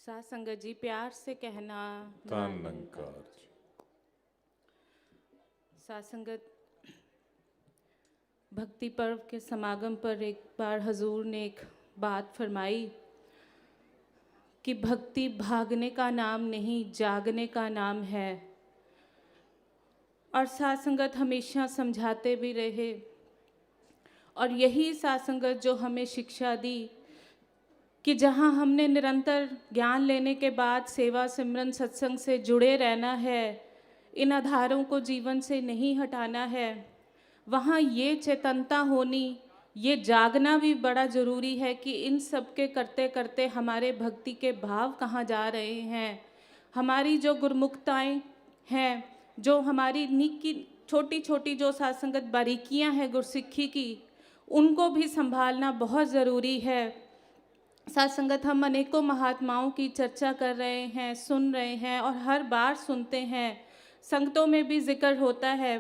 साथ संगत जी प्यार से कहना तान नंकार। साथ संगत भक्ति पर्व के समागम पर एक बार हजूर ने एक बात फरमाई कि भक्ति भागने का नाम नहीं, जागने का नाम है। और साथ संगत हमेशा समझाते भी रहे और यही साथ संगत जो हमें शिक्षा दी कि जहाँ हमने निरंतर ज्ञान लेने के बाद सेवा सिमरन सत्संग से जुड़े रहना है, इन आधारों को जीवन से नहीं हटाना है, वहाँ ये चेतनता होनी, ये जागना भी बड़ा ज़रूरी है कि इन सब के करते करते हमारे भक्ति के भाव कहाँ जा रहे हैं। हमारी जो गुरमुखताएँ हैं, जो हमारी निकी छोटी छोटी जो सात्संगत बारीकियाँ हैं गुरसिक्खी की, उनको भी संभालना बहुत ज़रूरी है। साथ संगत हम अनेकों महात्माओं की चर्चा कर रहे हैं, सुन रहे हैं और हर बार सुनते हैं, संगतों में भी जिक्र होता है।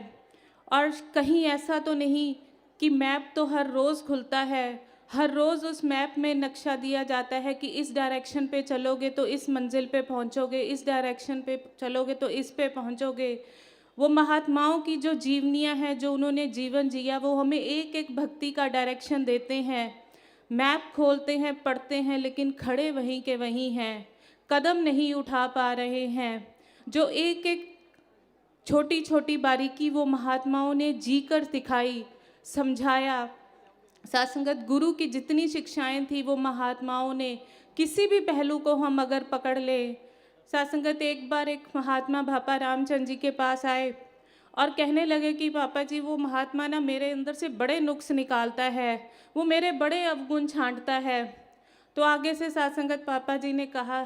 और कहीं ऐसा तो नहीं कि मैप तो हर रोज़ खुलता है, हर रोज़ उस मैप में नक्शा दिया जाता है कि इस डायरेक्शन पे चलोगे तो इस मंजिल पे पहुंचोगे, इस डायरेक्शन पे चलोगे तो इस पे पहुंचोगे। वो महात्माओं की जो जीवनियाँ हैं, जो उन्होंने जीवन जिया, वो हमें एक एक भक्ति का डायरेक्शन देते हैं। मैप खोलते हैं, पढ़ते हैं, लेकिन खड़े वहीं के वहीं हैं, कदम नहीं उठा पा रहे हैं। जो एक एक छोटी छोटी बारीकी वो महात्माओं ने जी कर दिखाई, समझाया। सात्संगत गुरु की जितनी शिक्षाएं थी वो महात्माओं ने, किसी भी पहलू को हम अगर पकड़ ले। सात्संगत एक बार एक महात्मा भापा रामचंद्र जी के पास आए और कहने लगे कि पापा जी, वो महात्मा ना मेरे अंदर से बड़े नुक्स निकालता है, वो मेरे बड़े अवगुण छांटता है। तो आगे से सात्संगत पापा जी ने कहा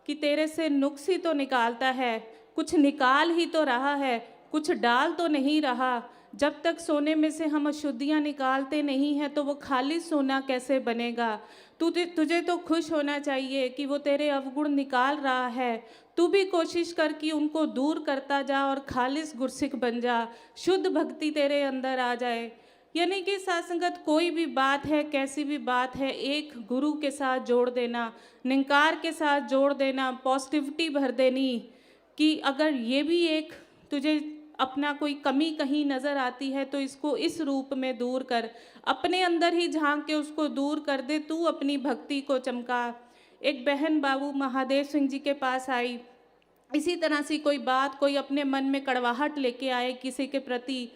कि तेरे से नुक्स ही तो निकालता है, कुछ निकाल ही तो रहा है, कुछ डाल तो नहीं रहा। जब तक सोने में से हम अशुद्धियाँ निकालते नहीं हैं तो वो खाली सोना कैसे बनेगा। तुझे तो खुश होना चाहिए कि वो तेरे अवगुण निकाल रहा है। तू भी कोशिश कर कि उनको दूर करता जा और खालिस गुरसिख बन जा, शुद्ध भक्ति तेरे अंदर आ जाए। यानी कि सात्संगत कोई भी बात है, कैसी भी बात है, एक गुरु के साथ जोड़ देना, निंकार के साथ जोड़ देना, पॉजिटिविटी भर देनी कि अगर ये भी एक तुझे अपना कोई कमी कहीं नज़र आती है तो इसको इस रूप में दूर कर, अपने अंदर ही झांक के उसको दूर कर दे, तू अपनी भक्ति को चमका। एक बहन बाबू महादेव सिंह जी के पास आई, इसी तरह से कोई बात, कोई अपने मन में कड़वाहट लेके आए किसी के प्रति,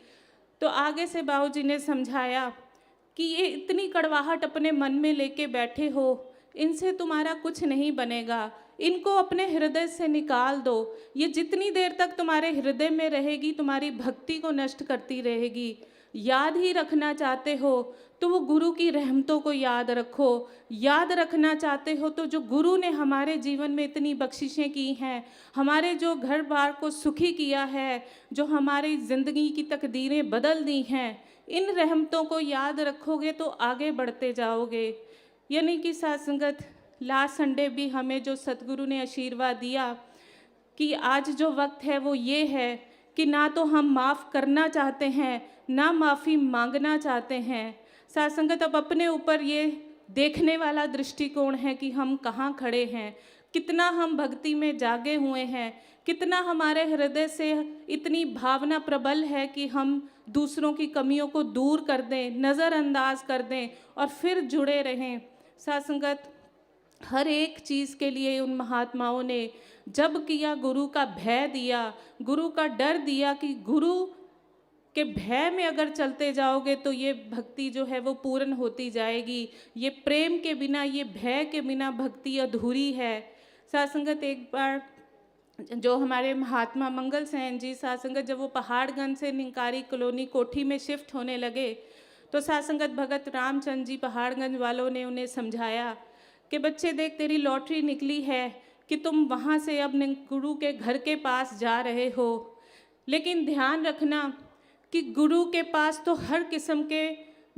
तो आगे से बाबू जी ने समझाया कि ये इतनी कड़वाहट अपने मन में लेके बैठे हो, इनसे तुम्हारा कुछ नहीं बनेगा, इनको अपने हृदय से निकाल दो। ये जितनी देर तक तुम्हारे हृदय में रहेगी तुम्हारी भक्ति को नष्ट करती रहेगी। याद ही रखना चाहते हो तो वो गुरु की रहमतों को याद रखो। याद रखना चाहते हो तो जो गुरु ने हमारे जीवन में इतनी बख्शिशें की हैं, हमारे जो घर बार को सुखी किया है, जो हमारी ज़िंदगी की तकदीरें बदल दी हैं, इन रहमतों को याद रखोगे तो आगे बढ़ते जाओगे। यानी कि सात्संगत लास्ट संडे भी हमें जो सतगुरु ने आशीर्वाद दिया कि आज जो वक्त है वो ये है कि ना तो हम माफ़ करना चाहते हैं, ना माफ़ी मांगना चाहते हैं। सात्संगत अब अपने ऊपर ये देखने वाला दृष्टिकोण है कि हम कहाँ खड़े हैं, कितना हम भक्ति में जागे हुए हैं, कितना हमारे हृदय से इतनी भावना प्रबल है कि हम दूसरों की कमियों को दूर कर दें, नज़रअंदाज कर दें और फिर जुड़े रहें। सात्संगत हर एक चीज़ के लिए उन महात्माओं ने जब किया, गुरु का भय दिया, गुरु का डर दिया कि गुरु के भय में अगर चलते जाओगे तो ये भक्ति जो है वो पूर्ण होती जाएगी। ये प्रेम के बिना, ये भय के बिना भक्ति अधूरी है। सात्संगत एक बार जो हमारे महात्मा मंगल सेन जी, सात्संगत जब वो पहाड़गंज से निंकारी कॉलोनी कोठी में शिफ्ट होने लगे तो सात्संगत भगत रामचंद्र जी पहाड़गंज वालों ने उन्हें समझाया कि बच्चे देख, तेरी लॉटरी निकली है कि तुम वहाँ से अब गुरु के घर के पास जा रहे हो, लेकिन ध्यान रखना कि गुरु के पास तो हर किस्म के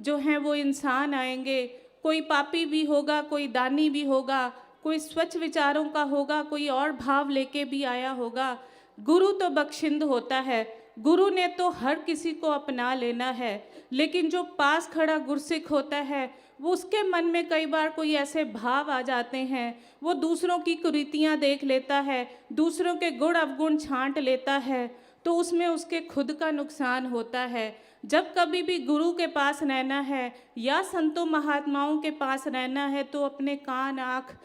जो हैं वो इंसान आएंगे। कोई पापी भी होगा, कोई दानी भी होगा, कोई स्वच्छ विचारों का होगा, कोई और भाव लेके भी आया होगा। गुरु तो बख्शिंद होता है, गुरु ने तो हर किसी को अपना लेना है, लेकिन जो पास खड़ा गुरसिख होता है वो उसके मन में कई बार कोई ऐसे भाव आ जाते हैं, वो दूसरों की कुरीतियाँ देख लेता है, दूसरों के गुण अवगुण छांट लेता है, तो उसमें उसके खुद का नुकसान होता है। जब कभी भी गुरु के पास रहना है या संतों महात्माओं के पास रहना है, तो अपने कान आँख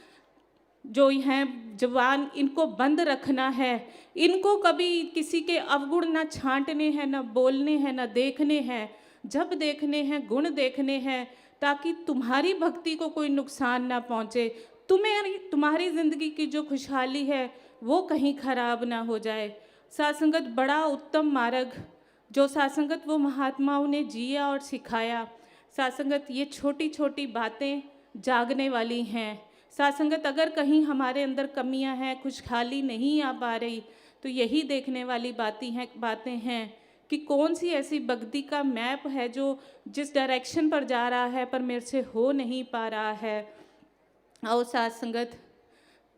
जो हैं ज़ुबान इनको बंद रखना है। इनको कभी किसी के अवगुण ना छांटने हैं, ना बोलने हैं, ना देखने हैं। जब देखने हैं गुण देखने हैं, ताकि तुम्हारी भक्ति को कोई नुकसान ना पहुँचे, तुम्हारी ज़िंदगी की जो खुशहाली है वो कहीं खराब ना हो जाए। सात्संगत बड़ा उत्तम मार्ग जो सात्संगत वो महात्माओं ने जिया और सिखाया। सात्संगत ये छोटी छोटी बातें जागने वाली हैं। सात्संगत अगर कहीं हमारे अंदर कमियां हैं, खुशहाली नहीं आ पा रही, तो यही देखने वाली बातें हैं कि कौन सी ऐसी भक्ति का मैप है जो जिस डायरेक्शन पर जा रहा है पर मेरे से हो नहीं पा रहा है। और सात्संगत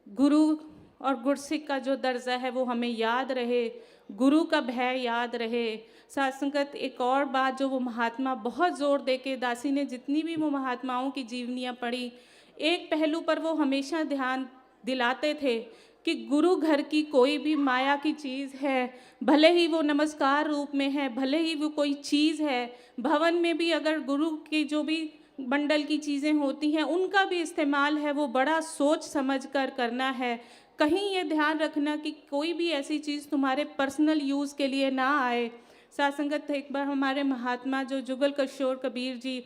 गुरु और गुरसिक का जो दर्जा है वो हमें याद रहे, गुरु का भय याद रहे। सात्संगत एक और बात जो वो महात्मा बहुत जोर दे के, दासी ने जितनी भी वो महात्माओं की जीवनियाँ पढ़ी, एक पहलू पर वो हमेशा ध्यान दिलाते थे कि गुरु घर की कोई भी माया की चीज़ है, भले ही वो नमस्कार रूप में है, भले ही वो कोई चीज़ है, भवन में भी अगर गुरु की जो भी मंडल की चीज़ें होती हैं उनका भी इस्तेमाल है वो बड़ा सोच समझ कर करना है। कहीं ये ध्यान रखना कि कोई भी ऐसी चीज़ तुम्हारे पर्सनल यूज़ के लिए ना आए। सात्संगत एक बार हमारे महात्मा जो जुगल किशोर कबीर जी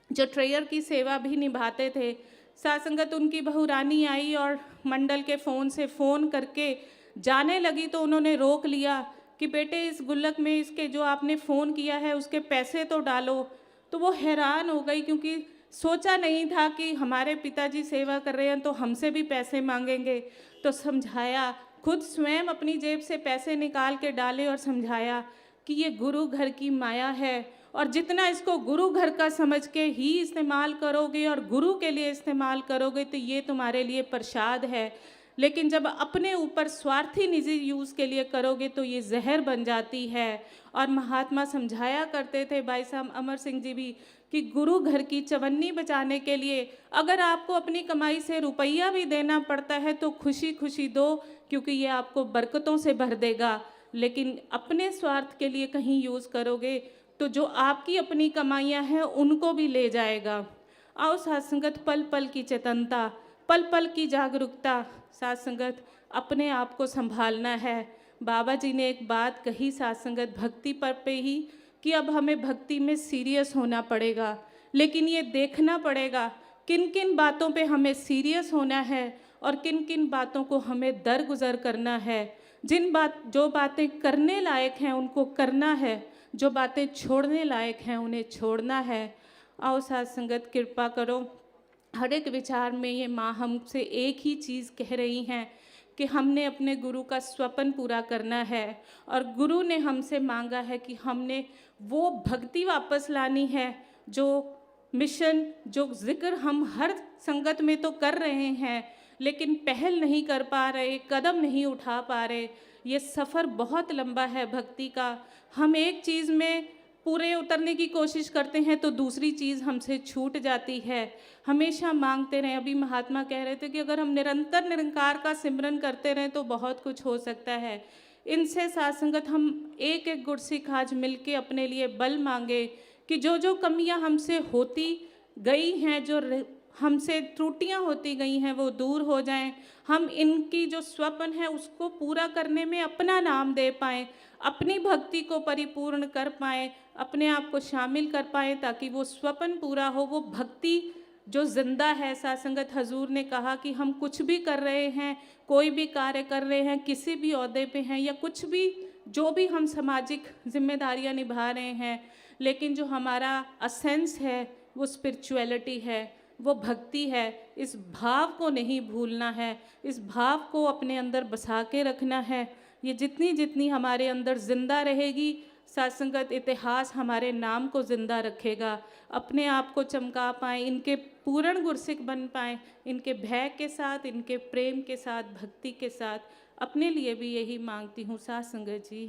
जो ट्रेयर की सेवा भी निभाते थे, सात्संगत उनकी बहू रानी आई और मंडल के फ़ोन से फ़ोन करके जाने लगी, तो उन्होंने रोक लिया कि बेटे इस गुल्लक में इसके जो आपने फ़ोन किया है उसके पैसे तो डालो। तो वो हैरान हो गई, क्योंकि सोचा नहीं था कि हमारे पिताजी सेवा कर रहे हैं तो हमसे भी पैसे मांगेंगे। तो समझाया, खुद स्वयं अपनी जेब से पैसे निकाल के डाले और समझाया कि ये गुरु घर की माया है और जितना इसको गुरु घर का समझ के ही इस्तेमाल करोगे और गुरु के लिए इस्तेमाल करोगे तो ये तुम्हारे लिए प्रसाद है, लेकिन जब अपने ऊपर स्वार्थी निजी यूज़ के लिए करोगे तो ये जहर बन जाती है। और महात्मा समझाया करते थे, भाई साहब अमर सिंह जी भी, कि गुरु घर की चवन्नी बचाने के लिए अगर आपको अपनी कमाई से रुपया भी देना पड़ता है तो खुशी खुशी दो, क्योंकि ये आपको बरकतों से भर देगा। लेकिन अपने स्वार्थ के लिए कहीं यूज़ करोगे तो जो आपकी अपनी कमाइयाँ हैं उनको भी ले जाएगा। आओ सात्संगत, पल पल की चेतनता, पल पल की जागरूकता। सात्संगत अपने आप को संभालना है। बाबा जी ने एक बात कही सात्संगत भक्ति पर पे ही, कि अब हमें भक्ति में सीरियस होना पड़ेगा, लेकिन ये देखना पड़ेगा किन किन बातों पे हमें सीरियस होना है और किन किन बातों को हमें दरगुजर करना है। जो बातें करने लायक हैं उनको करना है, जो बातें छोड़ने लायक हैं उन्हें छोड़ना है। आओ सात्संगत, कृपा करो, हर एक विचार में ये माँ हमसे एक ही चीज़ कह रही हैं कि हमने अपने गुरु का स्वप्न पूरा करना है और गुरु ने हमसे मांगा है कि हमने वो भक्ति वापस लानी है, जो मिशन, जो जिक्र हम हर संगत में तो कर रहे हैं लेकिन पहल नहीं कर पा रहे, कदम नहीं उठा पा रहे। ये सफ़र बहुत लंबा है भक्ति का। हम एक चीज़ में पूरे उतरने की कोशिश करते हैं तो दूसरी चीज़ हमसे छूट जाती है। हमेशा मांगते रहें। अभी महात्मा कह रहे थे कि अगर हम निरंतर निरंकार का सिमरन करते रहें तो बहुत कुछ हो सकता है। इनसे सात्संगत हम एक एक गुरसिक आज मिल के अपने लिए बल मांगे कि जो जो कमियां हमसे होती गई हैं, जो हमसे त्रुटियां होती गई हैं, वो दूर हो जाएं। हम इनकी जो स्वप्न है उसको पूरा करने में अपना नाम दे पाएँ, अपनी भक्ति को परिपूर्ण कर पाएँ, अपने आप को शामिल कर पाएँ, ताकि वो स्वप्न पूरा हो। वो भक्ति जो जिंदा है, सात्संगत हजूर ने कहा कि हम कुछ भी कर रहे हैं, कोई भी कार्य कर रहे हैं, किसी भी ओहदे पे हैं या कुछ भी जो भी हम सामाजिक जिम्मेदारियां निभा रहे हैं, लेकिन जो हमारा असेंस है वो स्पिरिचुअलिटी है, वो भक्ति है। इस भाव को नहीं भूलना है, इस भाव को अपने अंदर बसा के रखना है। ये जितनी जितनी हमारे अंदर जिंदा रहेगी, सात्संगत इतिहास हमारे नाम को जिंदा रखेगा। अपने आप को चमका पाएँ, इनके पूर्ण गुरसिक बन पाएँ, इनके भय के साथ, इनके प्रेम के साथ, भक्ति के साथ। अपने लिए भी यही मांगती हूँ सात्संगत जी।